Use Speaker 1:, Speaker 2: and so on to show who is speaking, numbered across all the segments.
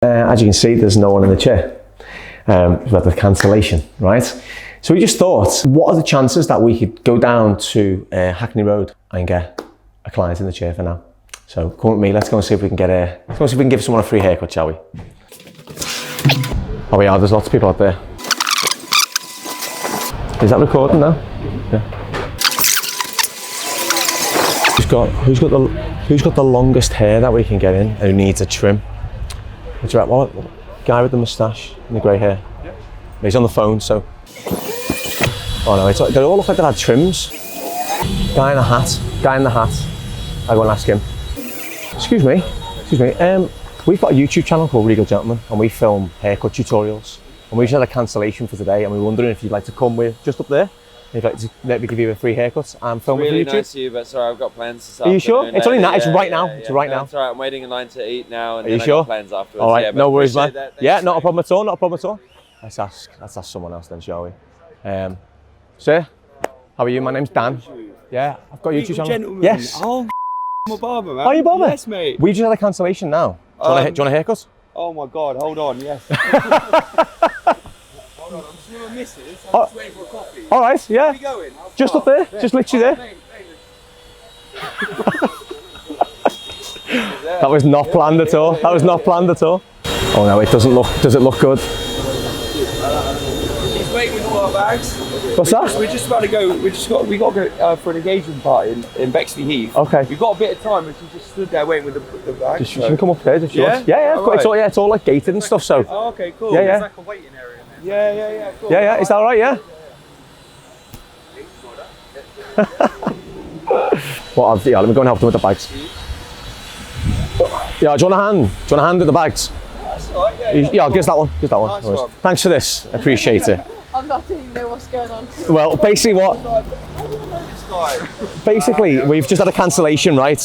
Speaker 1: As you can see, there's no one in the chair. We've got the cancellation, right? So we just thought, what are the chances that we could go down to Hackney Road and get a client in the chair for now? So come with me, let's go and see if we can give someone a free haircut, shall we? Oh yeah, there's lots of people out there. Is that recording now? Yeah. Who's got the longest hair that we can get in and who needs a trim? What's right? What guy with the moustache and the grey hair? Yeah. He's on the phone, so. Oh no, they all look like they had trims. Guy in the hat. I go and ask him. Excuse me. We've got a YouTube channel called Regal Gentleman and we film haircut tutorials. And we just had a cancellation for today and we were wondering if you'd like to come. We're just up there. If you'd like to let me give you a free haircut and film
Speaker 2: really
Speaker 1: it for YouTube.
Speaker 2: Nice of you, but sorry, I've got plans this afternoon.
Speaker 1: Are you sure? It's only now. It's right now. It's right now.
Speaker 2: It's alright. I'm waiting in line to eat now, and
Speaker 1: Are you
Speaker 2: then
Speaker 1: sure?
Speaker 2: I've got plans afterwards.
Speaker 1: All right,
Speaker 2: yeah,
Speaker 1: no worries, man. Yeah, not a
Speaker 2: problem.
Speaker 1: problem at all. Let's ask someone else then, shall we? Sir, how are you? My name's Dan. Yeah, I've got a YouTube channel.
Speaker 3: Gentleman.
Speaker 1: Yes.
Speaker 3: Oh, I'm a barber, man.
Speaker 1: Are you barber?
Speaker 3: Yes, mate.
Speaker 1: We just had a cancellation now. Do you want a haircut?
Speaker 3: Oh my God, hold on, yes. Hold on, I'm just with my missus. I'm just waiting for a coffee.
Speaker 1: All right, yeah.
Speaker 3: Where are you going?
Speaker 1: Just up there, just literally there. That was not planned at all. That was not planned at all. Oh no, it doesn't look. Does it look good?
Speaker 3: He's waiting with all our bags.
Speaker 1: What's that?
Speaker 3: We're just about to go. We got to go for an engagement party in Bexley Heath.
Speaker 1: Okay.
Speaker 3: We've got a bit of time, and she just stood there waiting with the bags.
Speaker 1: Just, you can come up there. Just
Speaker 3: yeah?
Speaker 1: Yeah.
Speaker 3: All right.
Speaker 1: It's all like gated and stuff. So.
Speaker 3: Oh, okay, cool.
Speaker 1: Yeah.
Speaker 3: It's like a waiting area. Yeah. Cool.
Speaker 1: Yeah. Is that all right? Yeah. Let me go and help them with the bags. Yeah, do you want a hand? Do you want a hand with the bags?
Speaker 3: That's all right,
Speaker 1: Yeah, give us that one.
Speaker 3: Nice one.
Speaker 1: Thanks for this. Appreciate it.
Speaker 4: I'm not even know what's going on.
Speaker 1: Well, basically, we've just had a cancellation, right?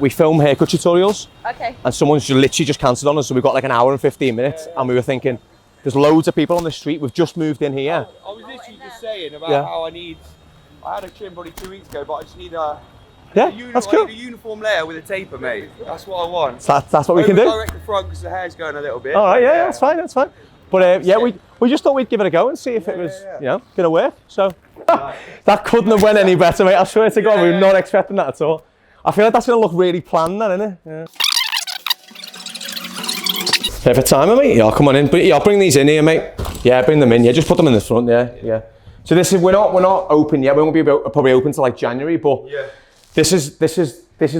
Speaker 1: We film haircut tutorials.
Speaker 4: Okay.
Speaker 1: And someone's literally just cancelled on us, so we've got like an hour and 15 minutes, and we were thinking, there's loads of people on the street. We've just moved in here.
Speaker 3: I was literally just saying about how I had a trim probably 2 weeks ago, but I just need
Speaker 1: that's cool.
Speaker 3: I need a uniform layer with a taper, mate. That's what I want.
Speaker 1: That's what we can do.
Speaker 3: Direct the front because the hair's going a little bit.
Speaker 1: All right, yeah, that's fine. But we just thought we'd give it a go and see if it was, gonna work. So that couldn't have went any better, mate. I swear to God, we were not expecting that at all. I feel like that's gonna look really planned, then, isn't it? Yeah. Perfect timer, mate. Yeah, come on in. But yeah, bring these in here, mate. Yeah, bring them in. Yeah, just put them in the front. Yeah. So we're not open yet. We won't be probably open till like January, but this is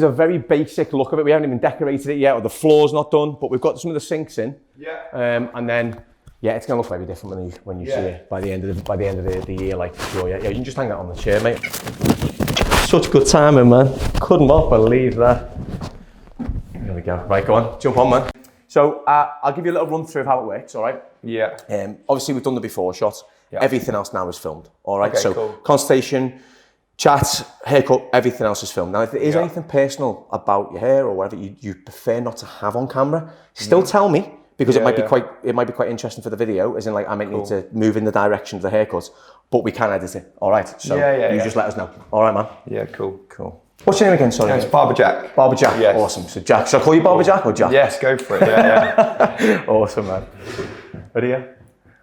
Speaker 1: a very basic look of it. We haven't even decorated it yet, or the floor's not done, but we've got some of the sinks in. Yeah. And then it's gonna look very different when you see it by the end of the year, like sure. Yeah, you can just hang that on the chair, mate. Such good timing, man. Could not believe that. There we go. Right, go on, jump on, man. So I'll give you a little run through of how it works, all right?
Speaker 3: Yeah.
Speaker 1: Obviously, we've done the before shot. Yeah. Everything else now is filmed, all right?
Speaker 3: Okay,
Speaker 1: so
Speaker 3: cool.
Speaker 1: Consultation, chat, haircut, everything else is filmed. Now, if there is anything personal about your hair or whatever you prefer not to have on camera, still tell me, because it might be quite interesting for the video, as in like I might need to move in the direction of the haircut, but we can edit it, all right? So you just let us know. All right, man?
Speaker 3: Yeah, cool.
Speaker 1: What's your name again, sorry?
Speaker 3: It's Barber Jack.
Speaker 1: Barber Jack,
Speaker 3: yes.
Speaker 1: Awesome. So Jack, shall I call you Barber Jack or Jack?
Speaker 3: Yes, go for it, yeah.
Speaker 1: Awesome, man. Ready, yeah?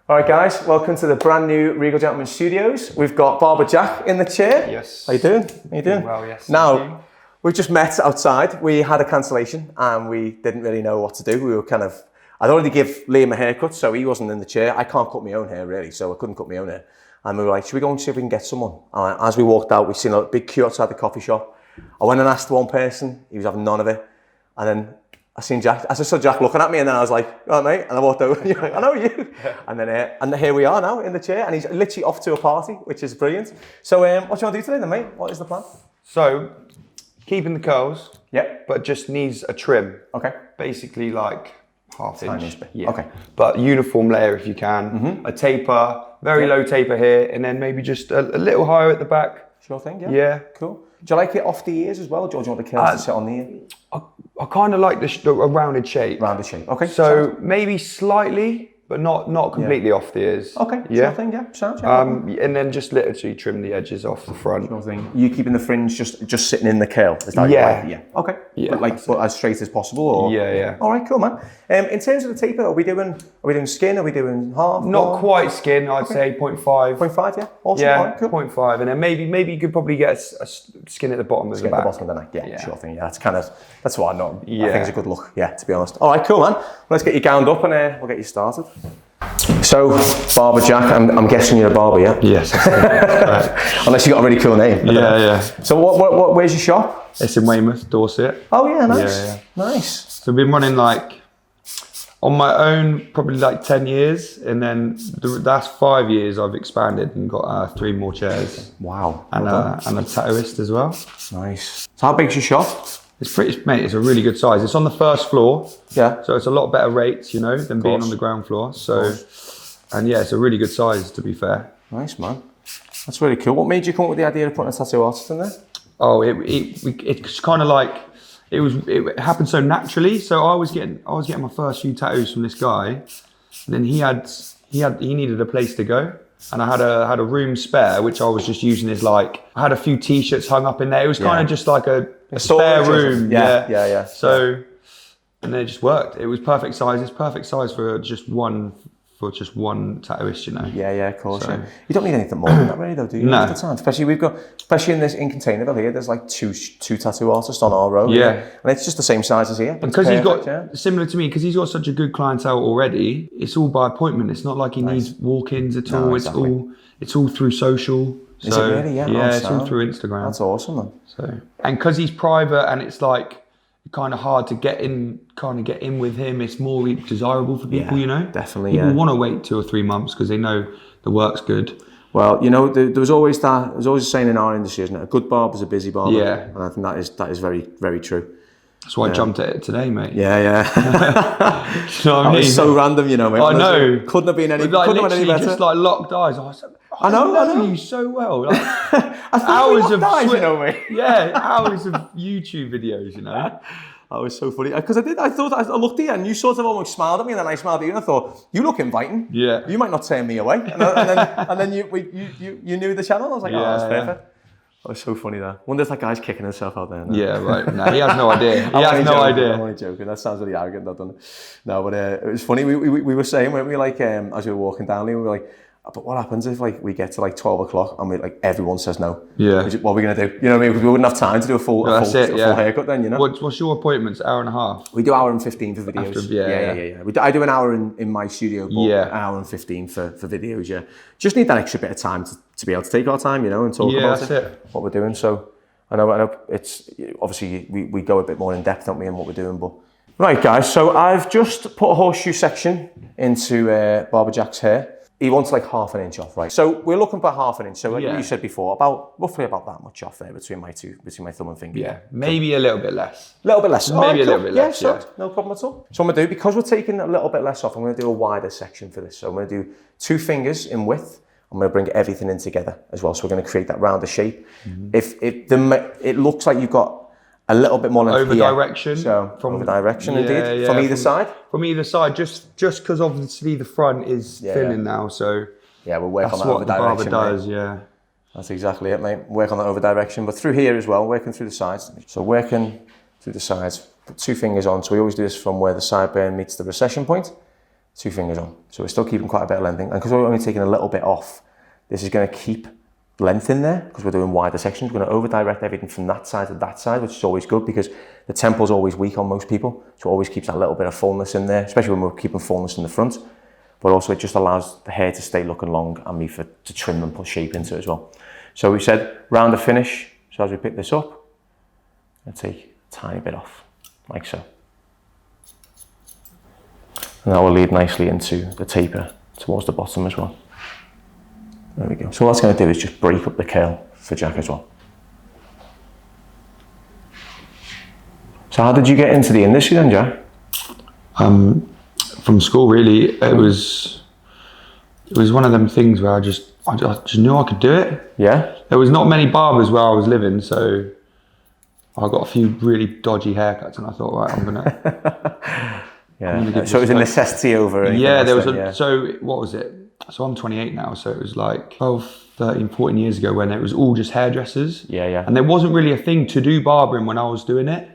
Speaker 1: All right, guys, welcome to the brand new Regal Gentleman Studios. We've got Barber Jack in the chair.
Speaker 3: Yes.
Speaker 1: How you doing?
Speaker 3: Well, yes.
Speaker 1: Now, we've just met outside. We had a cancellation and we didn't really know what to do. We were I'd already give Liam a haircut, so he wasn't in the chair. I can't cut my own hair, really, so I couldn't cut my own hair. And we were like, should we go and see if we can get someone? As we walked out, we seen a big queue outside the coffee shop. I went and asked one person, he was having none of it. And then I saw Jack looking at me, and then I was like, all right, mate. And I walked over, I know you. And then here we are now in the chair, and he's literally off to a party, which is brilliant. So what do you want to do today then, mate? What is the plan?
Speaker 3: So, keeping the curls,
Speaker 1: but
Speaker 3: just needs a trim.
Speaker 1: Okay.
Speaker 3: Basically like half inch.
Speaker 1: Yeah. Okay.
Speaker 3: But uniform layer if you can. A taper, very low taper here, and then maybe just a little higher at the back.
Speaker 1: Sure thing,
Speaker 3: Yeah.
Speaker 1: Cool. Do you like it off the ears as well, or do you want the curls to sit on the ear?
Speaker 3: I kind of like a rounded shape.
Speaker 1: Rounded shape, okay.
Speaker 3: So maybe slightly but not completely off the ears.
Speaker 1: Okay,
Speaker 3: yeah.
Speaker 1: sure thing, yeah, sounds yeah.
Speaker 3: And then just literally trim the edges off the front.
Speaker 1: Sure thing. You keeping the fringe just sitting in the curl? Is that
Speaker 3: Yeah.
Speaker 1: right? Yeah. Okay.
Speaker 3: Yeah,
Speaker 1: But as straight as possible, or
Speaker 3: Yeah.
Speaker 1: All right, cool, man. In terms of the taper, are we doing skin? Are we doing half?
Speaker 3: Not quite skin. I'd say 0.5.
Speaker 1: 0.5, yeah. Awesome.
Speaker 3: Yeah,
Speaker 1: All right, cool.
Speaker 3: 0.5, and then maybe you could probably get a skin at the bottom of the
Speaker 1: At
Speaker 3: back.
Speaker 1: the bottom of the neck, yeah,
Speaker 3: Yeah.
Speaker 1: sure thing. Yeah, that's what I know. I
Speaker 3: Yeah.
Speaker 1: think it's a good look. Yeah, to be honest. All right, cool, man. Let's get you gowned up and we'll get you started. So, Barber Jack, I'm guessing you're a barber, yeah?
Speaker 3: Yes. Right.
Speaker 1: Unless you got a really cool name.
Speaker 3: Yeah.
Speaker 1: So, where's your shop?
Speaker 3: It's in Weymouth, Dorset.
Speaker 1: Oh yeah, nice.
Speaker 3: Yeah.
Speaker 1: Nice.
Speaker 3: So I've been running on my own probably 10 years, and then the last 5 years I've expanded and got 3 more chairs.
Speaker 1: Wow.
Speaker 3: And a tattooist as well.
Speaker 1: Nice. So how big's your shop?
Speaker 3: It's it's a really good size. It's on the first floor.
Speaker 1: Yeah.
Speaker 3: So it's a lot better rates, than being on the ground floor. So, and yeah, it's a really good size, to be fair.
Speaker 1: Nice, man. That's really cool. What made you come up with the idea of putting a tattoo artist in there?
Speaker 3: Oh, it's kind of it happened so naturally. So I was getting my first few tattoos from this guy, and then he needed a place to go, and I had a room spare, which I was just using as I had a few t-shirts hung up in there. It was kind of just like a spare room.
Speaker 1: Yeah.
Speaker 3: So, and then it just worked. It was perfect size. It's perfect size for just one tattooist,
Speaker 1: Yeah, of course.
Speaker 3: So,
Speaker 1: yeah. You don't need anything more than that, really, though, do you?
Speaker 3: No.
Speaker 1: Most of the time. Especially in Containerville here, there's two tattoo artists on our road.
Speaker 3: Yeah.
Speaker 1: And it's just the same size as here.
Speaker 3: And because he's got, similar to me, because he's got such a good clientele already, it's all by appointment. It's not like he needs walk-ins at all.
Speaker 1: Exactly.
Speaker 3: It's all through social.
Speaker 1: Is it really? Yeah.
Speaker 3: Yeah, it's all through Instagram.
Speaker 1: That's awesome, man.
Speaker 3: So, and because he's private and it's kind of hard to get in with him, it's more desirable for people,
Speaker 1: Definitely,
Speaker 3: people want to wait 2 or 3 months because they know the work's good.
Speaker 1: Well, there was always a saying in our industry, isn't it? A good barber's a busy barber.
Speaker 3: Yeah.
Speaker 1: And I think that is very, very true.
Speaker 3: That's why I jumped at it today, mate.
Speaker 1: Yeah.
Speaker 3: You know what I mean?
Speaker 1: It's so random, mate.
Speaker 3: I know.
Speaker 1: Couldn't have been any
Speaker 3: Literally
Speaker 1: better.
Speaker 3: just locked eyes. I was
Speaker 1: I know.
Speaker 3: you so well.
Speaker 1: I
Speaker 3: Hours of
Speaker 1: eyes, me.
Speaker 3: Yeah, hours of YouTube videos,
Speaker 1: That was so funny because I looked at you and you sort of almost smiled at me, and then I smiled at you and I thought, you look inviting.
Speaker 3: Yeah.
Speaker 1: You might not turn me away. And then you knew the channel. I was like, oh, that's perfect. That was so funny there. Wonder if that guy's kicking himself out there. No?
Speaker 3: Yeah, right. No, he has no idea. He has no idea.
Speaker 1: I'm only joking. That sounds really arrogant, doesn't it? No, but it was funny. We were saying, weren't we, as we were walking down, we were like, but what happens if we get to 12 o'clock and everyone says no?
Speaker 3: Yeah.
Speaker 1: What are we going to do? You know what I mean? Because we wouldn't have time to do a full haircut then,
Speaker 3: What's your appointments? Hour and a half?
Speaker 1: We do hour and 15 for videos. Yeah. I do an hour in my studio, but an hour and 15 for videos, yeah. Just need that extra bit of time to be able to take our time, and talk about what we're doing. So I know it's, obviously we go a bit more in depth, don't we, in what we're doing, but. Right, guys, so I've just put a horseshoe section into Barber Jack's hair. He wants half an inch off, right? So we're looking for half an inch. So you said before, roughly about that much off there between my thumb and finger.
Speaker 3: Yeah, maybe a little bit less.
Speaker 1: A little bit less.
Speaker 3: Maybe a little bit less.
Speaker 1: Yeah, no problem at all. So I'm gonna do, because we're taking a little bit less off, I'm gonna do a wider section for this. So I'm gonna do 2 fingers in width. I'm gonna bring everything in together as well. So we're gonna create that rounder shape. Mm-hmm. It looks like you've got a little bit more length
Speaker 3: over direction.
Speaker 1: So from over direction, indeed. From either side. From
Speaker 3: either side, just because obviously the front is thinning now, so.
Speaker 1: Yeah, we'll work on that
Speaker 3: over
Speaker 1: over direction.
Speaker 3: That's what the barber does, yeah.
Speaker 1: That's exactly it, mate. Work on that over direction, but through here as well, working through the sides. So working through the sides, put 2 fingers on. So we always do this from where the sideburn meets the recession point. 2 fingers on. So we're still keeping quite a bit of length in. And because we're only taking a little bit off, this is going to keep length in there because we're doing wider sections. We're going to over direct everything from that side to that side, which is always good because the temple's always weak on most people. So it always keeps that little bit of fullness in there, especially when we're keeping fullness in the front. But also it just allows the hair to stay looking long and me to trim and put shape into it as well. So we said rounder finish. So as we pick this up, I'll take a tiny bit off, like so. And that will lead nicely into the taper towards the bottom as well. There we go. So what that's going to do is just break up the curl for Jack as well. So how did you get into the industry then, Jack?
Speaker 3: From school, really. It was one of them things where I just knew I could do it.
Speaker 1: Yeah.
Speaker 3: There was not many barbers where I was living, so I got a few really dodgy haircuts, and I thought, right, I'm gonna
Speaker 1: Yeah. So it was a necessity over anything
Speaker 3: Yeah,
Speaker 1: else
Speaker 3: there was
Speaker 1: then,
Speaker 3: so what was it? So I'm 28 now, so it was like 12, 13, 14 years ago when it was all just hairdressers.
Speaker 1: Yeah.
Speaker 3: And there wasn't really a thing to do barbering when I was doing it.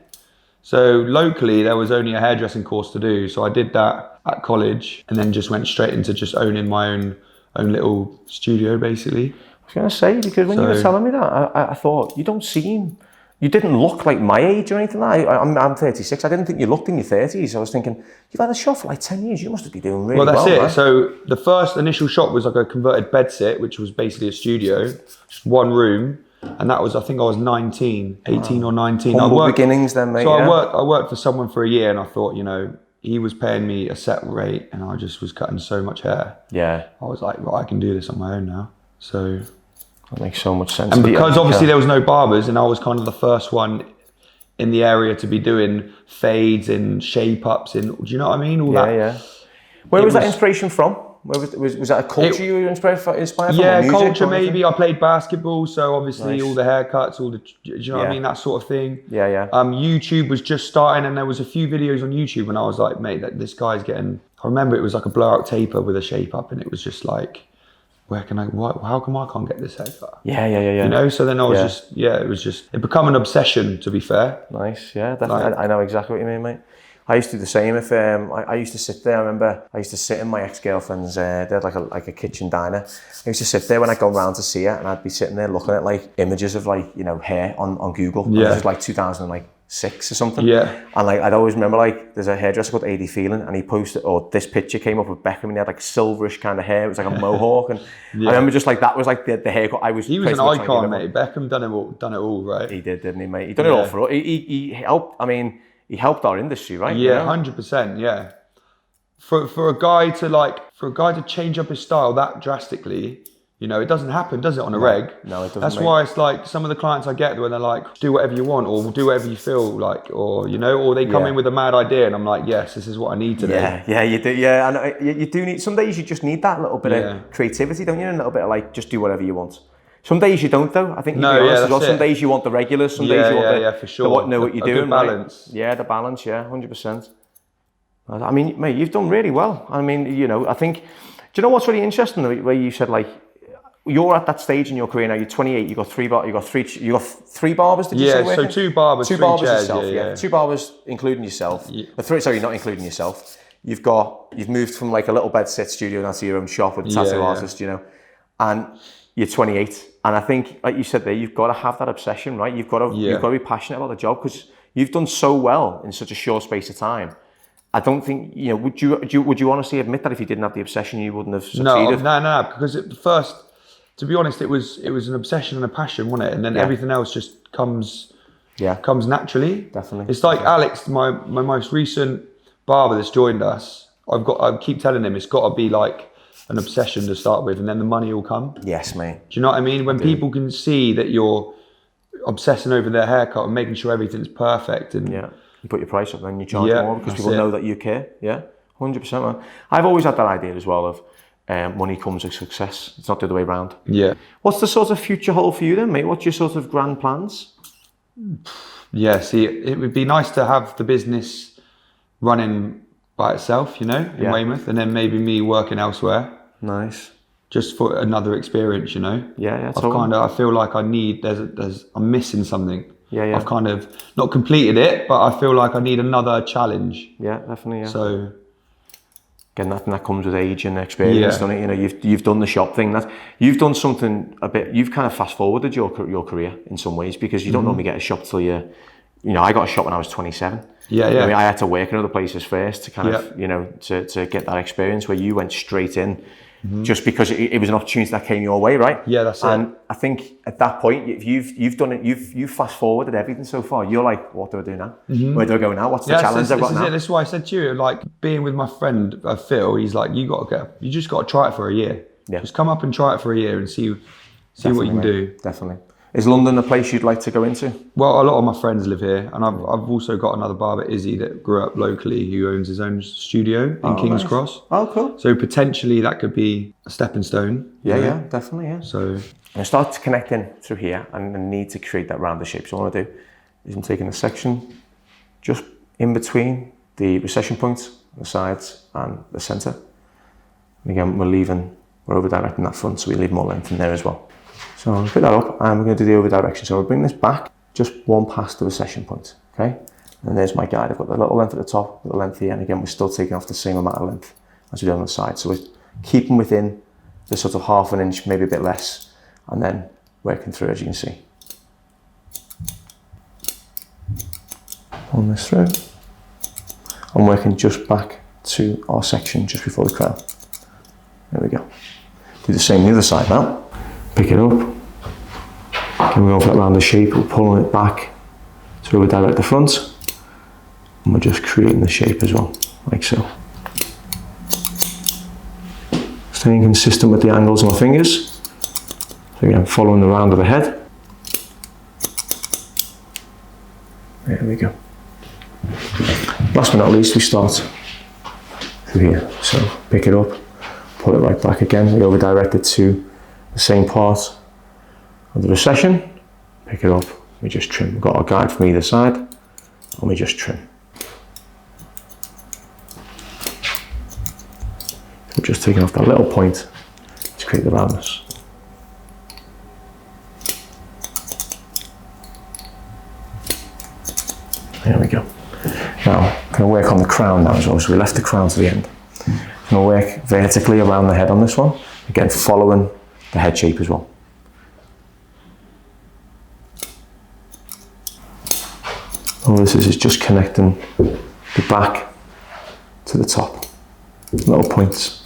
Speaker 3: So locally, there was only a hairdressing course to do. So I did that at college and then just went straight into just owning my own little studio, basically.
Speaker 1: I was going to say, because when you were telling me that, I thought, you didn't look like my age or anything like that. I'm 36. I didn't think you looked in your 30s. I was thinking, you've had a shop for like 10 years. You must be doing really well.
Speaker 3: Well, that's it.
Speaker 1: Man.
Speaker 3: So the first initial shop was like a converted bed sit, which was basically a studio, just one room. And that was, I think I was 18 or 19.
Speaker 1: Humble beginnings then, mate.
Speaker 3: So I worked for someone for a year and I thought, he was paying me a set rate and I just was cutting so much hair.
Speaker 1: Yeah.
Speaker 3: I was like, well, I can do this on my own now. So
Speaker 1: that makes so much sense.
Speaker 3: And because obviously there was no barbers and I was kind of the first one in the area to be doing fades and shape ups and, do you know what I mean? All that.
Speaker 1: Yeah. Where was that inspiration from? Was that a culture you were inspired from?
Speaker 3: Yeah,
Speaker 1: music,
Speaker 3: culture maybe. I played basketball, so obviously all the haircuts, do you know what I mean? That sort of thing.
Speaker 1: Yeah.
Speaker 3: YouTube was just starting and there was a few videos on YouTube and I was like, mate, this guy's getting, I remember it was like a blowout taper with a shape up and it was just like, how come I can't get this haircut?
Speaker 1: Yeah.
Speaker 3: So then I was it became an obsession, to be fair.
Speaker 1: Nice, yeah, definitely. I know exactly what you mean, mate. I used to do the same. If I used to sit there, I remember I used to sit in my ex-girlfriend's. They had like a kitchen diner. I used to sit there when I'd go round to see her, and I'd be sitting there looking at like images of like hair on Google. Yeah. This was like 2006 or something. Yeah. And like I'd always remember like there's a hairdresser called AD Phelan, and he posted this picture came up with Beckham, and he had like silverish kind of hair. It was like a mohawk, and I remember just like that was like the haircut. He was
Speaker 3: an icon, mate. Beckham done it all, right?
Speaker 1: He did, didn't he, mate? He done it all for us. He helped. I mean. He helped our industry, right?
Speaker 3: Yeah, 100%. Yeah. For a guy to change up his style that drastically, it doesn't happen, does it, on a reg?
Speaker 1: No, it doesn't.
Speaker 3: That's why it's like some of the clients I get when they're like, do whatever you want, or do whatever you feel like, or or they come in with a mad idea, and I'm like, yes, this is what I need today.
Speaker 1: Yeah, you do. Yeah, and you do need. Some days you just need that little bit of creativity, don't you? And a little bit of like, just do whatever you want. Some days you don't, though. I think you'd be honest as well. Some days you want the regulars. Some days you want
Speaker 3: for sure.
Speaker 1: know what you're doing.
Speaker 3: Good balance.
Speaker 1: Right? Yeah, the balance. Yeah, 100%. I mean, mate, you've done really well. I mean, I think. Do you know what's really interesting? The way you said like, you're at that stage in your career now. You're 28. You got three barbers. Did you say?
Speaker 3: Yeah, so two barbers.
Speaker 1: Two barbers yourself. Yeah. Two barbers, including yourself.
Speaker 3: Yeah.
Speaker 1: Sorry, not including yourself. You've moved from like a little bed sit studio now to your own shop with a tattoo artist. And you're 28, and I think, like you said there, you've got to have that obsession, right? You've got to be passionate about the job because you've done so well in such a short space of time. I don't think would you honestly admit that if you didn't have the obsession, you wouldn't have succeeded?
Speaker 3: No, because at first, to be honest, it was an obsession and a passion, wasn't it? And then everything else just comes naturally.
Speaker 1: Definitely.
Speaker 3: It's like Alex, my most recent barber that's joined us. I keep telling him it's got to be like an obsession to start with, and then the money will come.
Speaker 1: Yes, mate.
Speaker 3: Do you know what I mean? When people can see that you're obsessing over their haircut and making sure everything's perfect, and
Speaker 1: you put your price up, then you charge more because people know that you care. Yeah, 100%, man. I've always had that idea as well of money comes with success. It's not the other way around.
Speaker 3: Yeah.
Speaker 1: What's the sort of future hold for you then, mate? What's your sort of grand plans?
Speaker 3: Yeah, see, it would be nice to have the business running by itself, in Weymouth, and then maybe me working elsewhere.
Speaker 1: Nice.
Speaker 3: Just for another experience,
Speaker 1: Yeah.
Speaker 3: I feel like I'm missing something.
Speaker 1: Yeah.
Speaker 3: I've kind of not completed it, but I feel like I need another challenge.
Speaker 1: Yeah, definitely. Yeah.
Speaker 3: So,
Speaker 1: again, that comes with age and experience, doesn't it? You've done the shop thing. You've done something a bit. You've kind of fast forwarded your career in some ways because you don't normally get a shop till you. I got a shop when I was 27.
Speaker 3: Yeah.
Speaker 1: I mean, I had to work in other places first to kind of, to get that experience where you went straight in just because it was an opportunity that came your way, right?
Speaker 3: Yeah, that's it.
Speaker 1: And I think at that point, if you've done it, you've fast forwarded everything so far. You're like, what do I do now? Where do I go now? What's the challenge I've got now?
Speaker 3: This is why I said to you, like being with my friend Phil, he's like, you just got to try it for a year. Yeah. Just come up and try it for a year and see what you can do.
Speaker 1: Definitely. Is London a place you'd like to go into?
Speaker 3: Well, a lot of my friends live here, and I've also got another barber, Izzy, that grew up locally, who owns his own studio in King's Cross.
Speaker 1: Oh, cool.
Speaker 3: So potentially that could be a stepping stone.
Speaker 1: Yeah, definitely, yeah.
Speaker 3: So
Speaker 1: I start connecting through here, and I need to create that rounder shape. So what I want to do is I'm taking a section just in between the recession points the sides and the centre. And again, we're over directing that front, so we leave more length in there as well. So I'll pick that up and we're going to do the over direction. So I'll bring this back just one pass to the session point, okay? And there's my guide. I've got the little length at the top, the length here, and again, we're still taking off the same amount of length as we did on the side. So we're keeping within the sort of half an inch, maybe a bit less, and then working through, as you can see. Pulling this through. I'm working just back to our section just before the crown. There we go. Do the same on the other side now. Pick it up. Then we go around the shape, we're pulling it back to over direct the front. And we're just creating the shape as well, like so. Staying consistent with the angles of my fingers. So again, following the round of the head. There we go. Last but not least, we start through here. So pick it up, pull it right back again. We over direct it to the same part of the recession. Pick it up, we just trim. We've got our guide from either side, and we just trim. We're just taking off that little point to create the roundness. There we go. Now, I'm going to work on the crown now as well. So we left the crown to the end. I'm going to work vertically around the head on this one. Again, following the head shape as well. All this is just connecting the back to the top. Little points.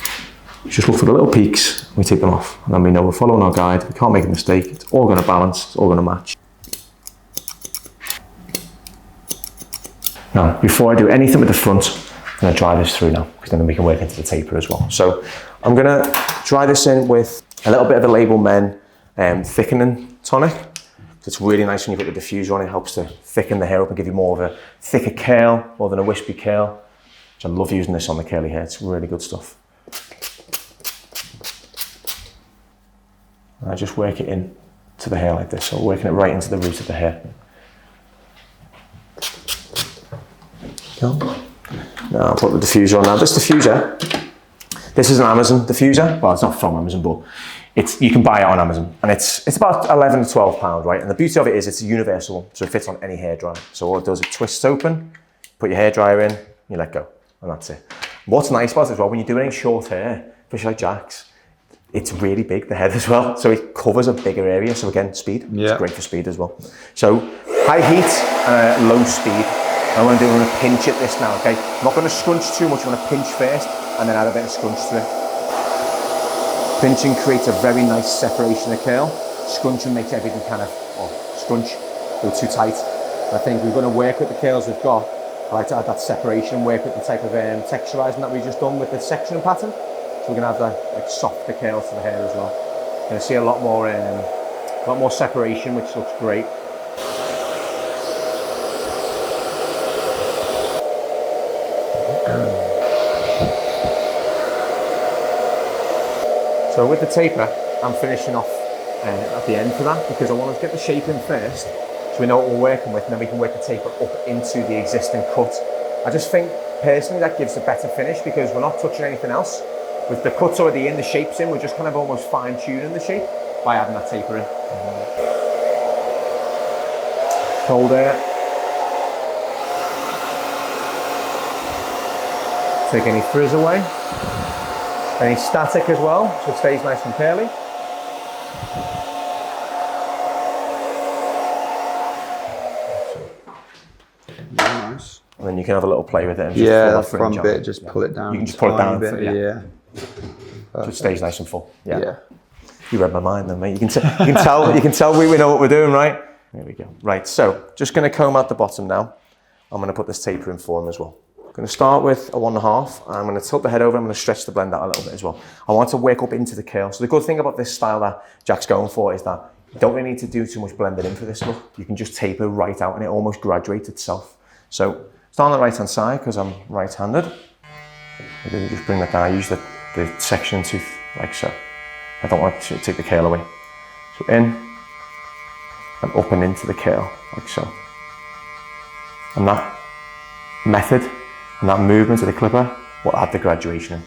Speaker 1: Just look for the little peaks, we take them off. And then we know we're following our guide, we can't make a mistake. It's all going to balance, it's all going to match. Now, before I do anything with the front, I'm going to dry this through now, because then we can work into the taper as well. So I'm going to dry this in with a little bit of the Label Men thickening tonic. It's really nice when you put the diffuser on, it helps to thicken the hair up and give you more of a thicker curl, more than a wispy curl. Which I love using this on the curly hair, it's really good stuff. And I just work it in to the hair like this, so working it right into the root of the hair. Go. Now I'll put the diffuser on now. This diffuser, this is an Amazon diffuser. Well, it's not from Amazon, but you can buy it on Amazon. And it's about 11 to 12 pounds, right? And the beauty of it is it's a universal one, so it fits on any hairdryer. So all it does, it twists open, put your hairdryer in, you let go, and that's it. What's nice about it as well, when you're doing short hair, especially like Jack's, it's really big, the head as well. So it covers a bigger area. So again, speed,
Speaker 3: yeah.
Speaker 1: It's great for speed as well. So high heat, low speed. I'm going to pinch at this now, okay? I'm not going to scrunch too much, I'm going to pinch first and then add a bit of scrunch to it. Pinching creates a very nice separation of curl. Scrunching makes everything kind of, scrunch, go too tight. I think we're going to work with the curls we've got. I like to add that separation, work with the type of texturizing that we've just done with the section pattern. So we're going to have that like softer curls to the hair as well. You're going to see a lot more separation, which looks great. So with the taper, I'm finishing off at the end for that because I want to get the shape in first so we know what we're working with and then we can work the taper up into the existing cut. I just think personally that gives a better finish because we're not touching anything else. With the cuts already in, the shape's in, we're just kind of almost fine tuning the shape by adding that taper in. Hold there. Take any frizz away. Any static as well, so it stays nice and curly.
Speaker 3: Nice.
Speaker 1: And then you can have a little play with it. And
Speaker 3: just the front bit, just pull it down.
Speaker 1: You can just pull it down.
Speaker 3: Yeah.
Speaker 1: So it stays nice and full. Yeah. You read my mind then, mate. You can tell we know what we're doing, right? There we go. Right, so just going to comb out the bottom now. I'm going to put this taper in for him as well. I'm going to start with a 1.5. I'm going to tilt the head over. I'm going to stretch the blend out a little bit as well. I want to work up into the curl. So the good thing about this style that Jack's going for is that you don't really need to do too much blending in for this look. You can just taper right out and it almost graduates itself. So start on the right hand side because I'm right-handed. And then you just bring that down. I use the section tooth like so. I don't want to take the curl away. So in and up and into the curl like so. And that method And that movement of the clipper will add the graduation in.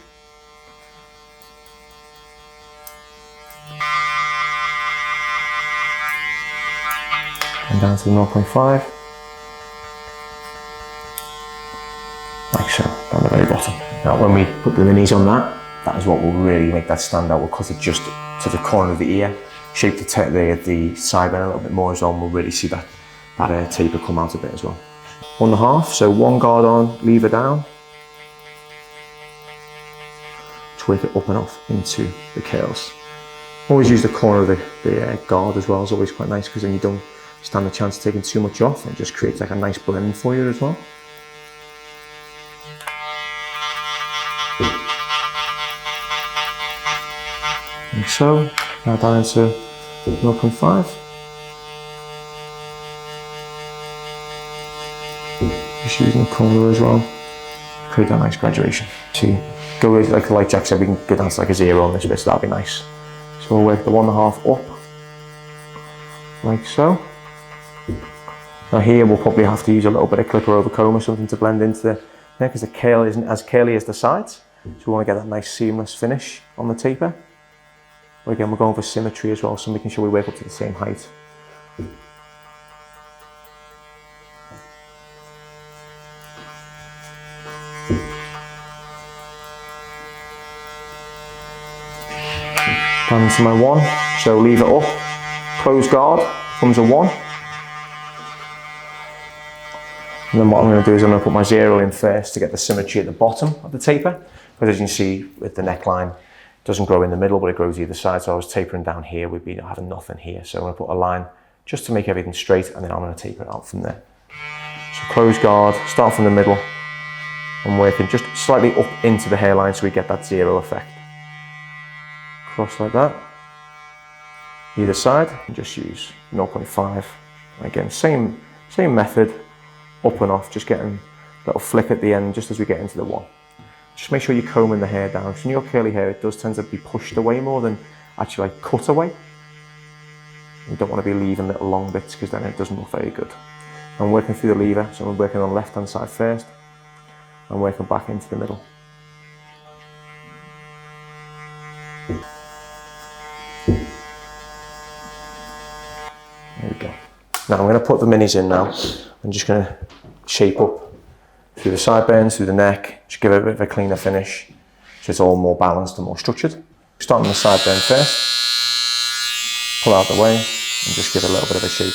Speaker 1: And down to the 0.5. Like so, down the very bottom. Now when we put the minis on that is what will really make that stand out. We'll cut it just to the corner of the ear, shape the sideburn a little bit more as well, and we'll really see that taper come out a bit as well. 1.5, so 1 guard on, lever down. Just work it up and off into the curls. Always use the corner of the guard as well, it's always quite nice because then you don't stand a chance of taking too much off, and it just creates like a nice blend for you as well. Like so, now down into 0.5. Just using the corner as well, create that nice graduation. See, go with, like Jack said, we can go down to like a 0 on this bit, so that'll be nice. So we'll work the 1.5 up, like so. Now here we'll probably have to use a little bit of clipper over comb or something to blend into there, because the curl isn't as curly as the sides. So we want to get that nice seamless finish on the taper. But again, we're going for symmetry as well, so making sure we work up to the same height. Down into my 1, so leave it up, close guard, comes a 1. And then what I'm going to do is I'm going to put my 0 in first to get the symmetry at the bottom of the taper. Because as you can see with the neckline, it doesn't grow in the middle, but it grows either side. So I was tapering down here, we'd be having nothing here. So I'm going to put a line just to make everything straight, and then I'm going to taper it out from there. So close guard, start from the middle, and working just slightly up into the hairline so we get that 0 effect. Cross like that, either side, and just use 0.5. Again, same method, up and off, just getting a little flick at the end just as we get into the 1. Just make sure you're combing the hair down. So in your curly hair, it does tend to be pushed away more than actually like cut away. You don't want to be leaving little long bits because then it doesn't look very good. I'm working through the lever, so I'm working on the left hand side first, and working back into the middle. There we go. Now I'm going to put the minis in now. I'm just going to shape up through the sideburns, through the neck, just give it a bit of a cleaner finish so it's all more balanced and more structured. Start on the sideburn first, pull out the way, and just give it a little bit of a shape.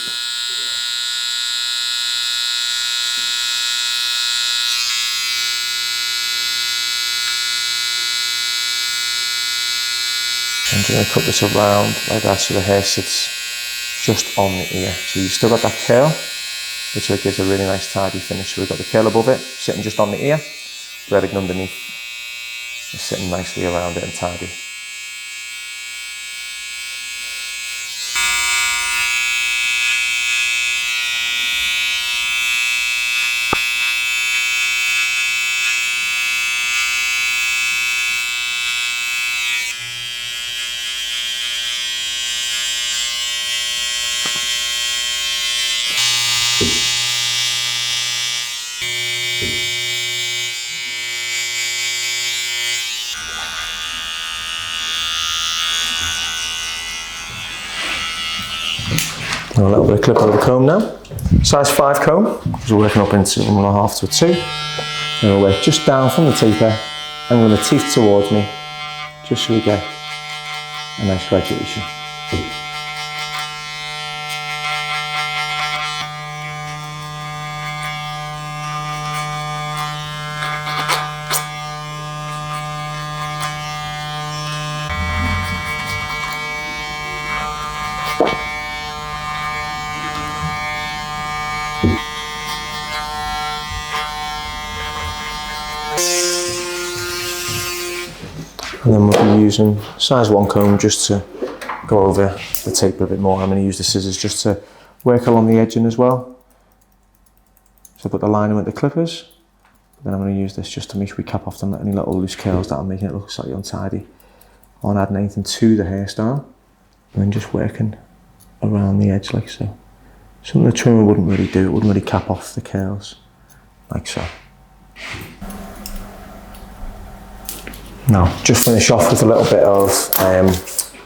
Speaker 1: I'm just going to cut this around like that so the hair sits just on the ear. So you've still got that curl, which gives a really nice tidy finish. So we've got the curl above it, sitting just on the ear, but everything underneath is sitting nicely around it and tidy. A little bit of clip over the comb now. Size 5 comb, because we're working up into 1.5 to a 2. And we'll work just down from the taper, and with the teeth towards me, just so we get a nice graduation. And then we'll be using size 1 comb just to go over the taper a bit more. I'm going to use the scissors just to work along the edging as well. So put the line in with the clippers. Then I'm going to use this just to make sure we cap off any little loose curls that are making it look slightly untidy. I won't add anything to the hairstyle. And then just working around the edge like so. Something the trimmer wouldn't really do, it wouldn't really cap off the curls, like so. Now, just finish off with a little bit of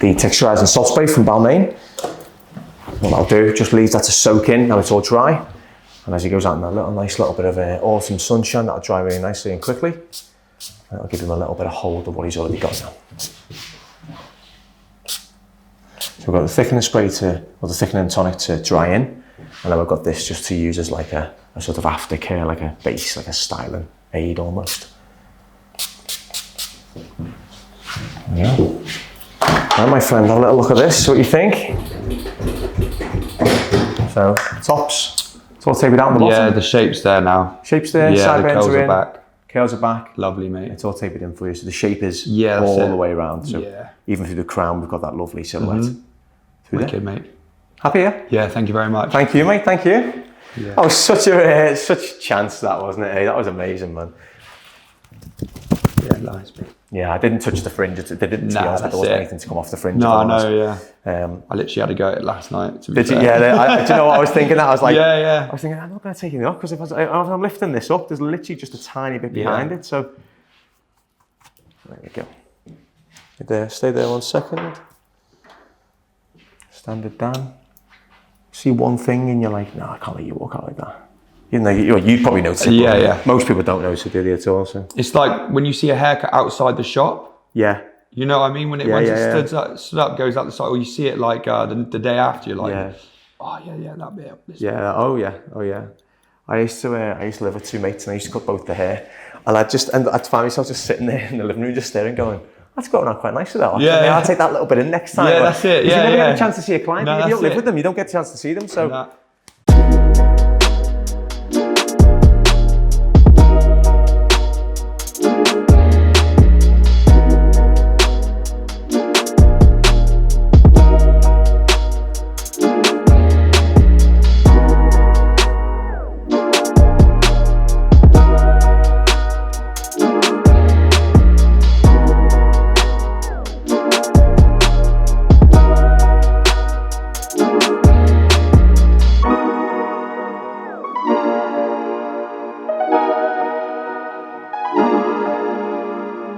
Speaker 1: the texturizing salt spray from Balmain. What I'll do, just leave that to soak in, now it's all dry. And as he goes out in that nice little bit of autumn sunshine, that'll dry really nicely and quickly. And that'll give him a little bit of hold of what he's already got now. So we've got the thickening spray or the thickening tonic to dry in. And then we've got this just to use as like a sort of aftercare, like a base, like a styling aid almost. Yeah. Right, my friend, have a little look at this, see what you think. So, tops, it's all tapered out on the bottom.
Speaker 3: Yeah, the shape's there now.
Speaker 1: Shape's there,
Speaker 3: yeah, the
Speaker 1: sideburns
Speaker 3: curls
Speaker 1: are
Speaker 3: are
Speaker 1: in,
Speaker 3: back.
Speaker 1: curls are back.
Speaker 3: Lovely, mate.
Speaker 1: It's all tapered in for you, so the shape is
Speaker 3: Yeah,
Speaker 1: all
Speaker 3: that's
Speaker 1: the
Speaker 3: it.
Speaker 1: way around. So
Speaker 3: Yeah.
Speaker 1: even through the crown, we've got that lovely silhouette. Through
Speaker 3: Wicked,
Speaker 1: there.
Speaker 3: mate.
Speaker 1: Happy, yeah?
Speaker 3: Yeah, thank you very much.
Speaker 1: Thank you, mate, thank you.
Speaker 3: Yeah.
Speaker 1: That was such a chance, that wasn't it? Hey, that was amazing, man.
Speaker 3: Yeah, nice, mate.
Speaker 1: Yeah, I didn't touch the fringe. They didn't, to be honest, but there wasn't anything to come off the fringe.
Speaker 3: No,
Speaker 1: if I'm
Speaker 3: no,
Speaker 1: honest.
Speaker 3: yeah. I literally had to go at it last night, to be
Speaker 1: Did you?
Speaker 3: fair.
Speaker 1: Yeah, do you know what I was thinking? I was like,
Speaker 3: Yeah.
Speaker 1: I was thinking, I'm not going to take it off because if I'm lifting this up, there's literally just a tiny bit behind it. So there we go. Stay there 1 second. Stand it down. See one thing and you're like, no, I can't let you walk out like that. Even though you'd probably notice it.
Speaker 3: Yeah.
Speaker 1: Most people don't notice it, do they, at all? So.
Speaker 3: It's like when you see a haircut outside the shop.
Speaker 1: Yeah.
Speaker 3: You know what I mean? When it stood up, goes out the side, or you see it like the day after, you're like, oh yeah, that bit.
Speaker 1: Yeah. Oh yeah. I used to live with two mates and I used to cut both the hair, and I'd find myself just sitting there in the living room just staring, going, that's going on quite nice with that.
Speaker 3: Yeah.
Speaker 1: I'll take that little bit in next time.
Speaker 3: Yeah, that's it.
Speaker 1: You
Speaker 3: Yeah,
Speaker 1: never get a chance to see a client. If you don't live with them, you don't get a chance to see them. So.